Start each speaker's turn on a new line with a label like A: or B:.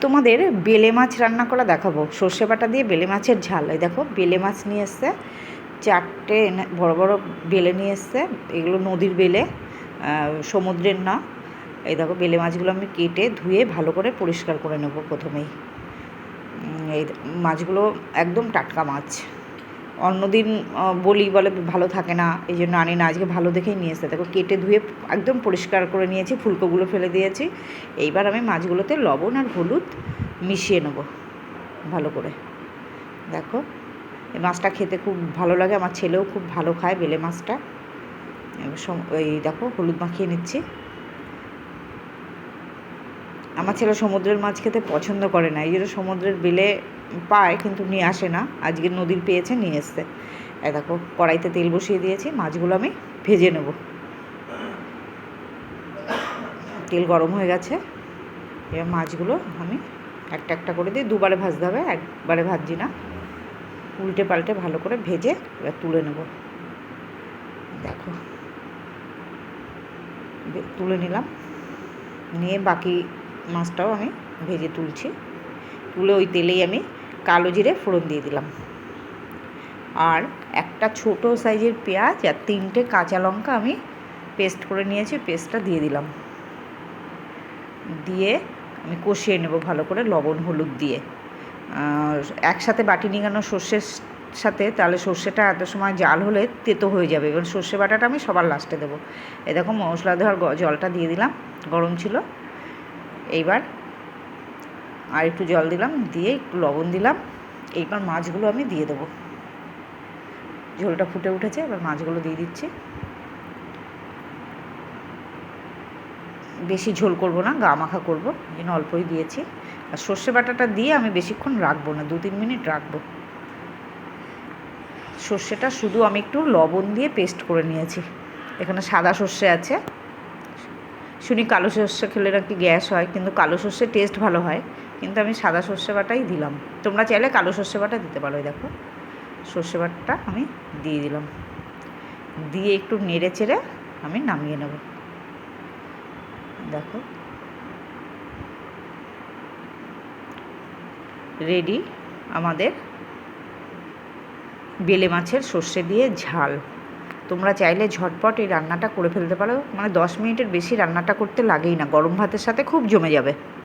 A: তোমাদের বেলে মাছ রান্না করা দেখাবো। সর্ষে বাটা দিয়ে বেলে মাছের ঝাল। এই দেখো বেলে মাছ নিয়ে এসছে, 4টে বড় বড় বেলে নিয়ে এসছে। এগুলো নদীর বেলে, সমুদ্রের না। এই দেখো বেলে মাছগুলো আমি কেটে ধুয়ে ভালো করে পরিষ্কার করে নেব প্রথমেই। এই মাছগুলো একদম টাটকা মাছ। অন্যদিন বলে ভালো থাকে না, এই জন্য আনি না, আজকে ভালো দেখেই নিয়ে এসে দেখো কেটে ধুয়ে একদম পরিষ্কার করে নিয়েছি, ফুলকোগুলো ফেলে দিয়েছি। এইবার আমি মাছগুলোতে লবণ আর হলুদ মিশিয়ে নেব ভালো করে। দেখো এই মাছটা খেতে খুব ভালো লাগে, আমার ছেলেও খুব ভালো খায় বেলে মাছটা। এই দেখো হলুদ মাখিয়ে নিচ্ছি। আমার ছেলে সমুদ্রের মাছ খেতে পছন্দ করে না, এই জন্য সমুদ্রের বেলে পায় কিন্তু নিয়ে আসে না। আজকে নদীর পেয়েছে, নিয়ে এসছে। এই দেখো কড়াইতে তেল বসিয়ে দিয়েছি, মাছগুলো আমি ভেজে নেব। তেল গরম হয়ে গেছে, এবার মাছগুলো আমি একটা একটা করে দিয়ে দুবারে ভাজতে হবে, একবারে ভাজছি না। উল্টে পাল্টে ভালো করে ভেজে এবার তুলে নেব। দেখো তুলে নিলাম, নিয়ে বাকি মাছটাও আমি ভেজে তুলছি। তুলে ওই তেলেই আমি কালো জিরে ফোড়ন দিয়ে দিলাম, আর একটা ছোট সাইজের পেঁয়াজ আর 3টে কাঁচা লঙ্কা আমি পেস্ট করে নিয়েছি, পেস্টটা দিয়ে দিলাম। দিয়ে আমি কষিয়ে নেব ভালো করে লবণ হলুদ দিয়ে। একসাথে বাটি নিয়ে কেন সর্ষের সাথে, তাহলে সর্ষেটা এত সময় জাল হলে তেতো হয়ে যাবে। এবার সর্ষে বাটাটা আমি সবার লাস্টে দেবো। এই দেখো মশলা দেওয়ার জলটা দিয়ে দিলাম, গরম ছিল। এইবার আর একটু জল দিলাম, দিয়ে একটু লবণ দিলাম। এইবার মাছগুলো আমি দিয়ে দেবো। ঝোলটা ফুটে উঠেছে, এবার মাছগুলো দিয়ে দিচ্ছি। বেশি ঝোল করব না, গা মাখা করবো, এই জন্য অল্পই দিয়েছি। আর সর্ষে বাটাটা দিয়ে আমি বেশিক্ষণ রাখবো না, 2-3 মিনিট রাখবো। সর্ষেটা শুধু আমি একটু লবণ দিয়ে পেস্ট করে নিয়েছি। এখানে সাদা সর্ষে আছে, শুনি কালো সর্ষে খেলে নাকি গ্যাস হয়, কিন্তু কালো সর্ষে টেস্ট ভালো হয়, কিন্তু আমি সাদা সর্ষে বাটাই দিলাম। তোমরা চাইলে কালো সর্ষে বাটা দিতে পারো। দেখো সর্ষে বাটাটা আমি দিয়ে দিলাম, দিয়ে একটু নেড়ে চেড়ে আমি নামিয়ে নেব। দেখো রেডি আমাদের বেলে মাছের সর্ষে দিয়ে ঝাল। তোমরা চাইলে ঝটপট এই রান্নাটা করে ফেলতে পারো, মানে 10 মিনিটের বেশি রান্নাটা করতে লাগেই না, গরম ভাতের সাথে খুব জমে যাবে।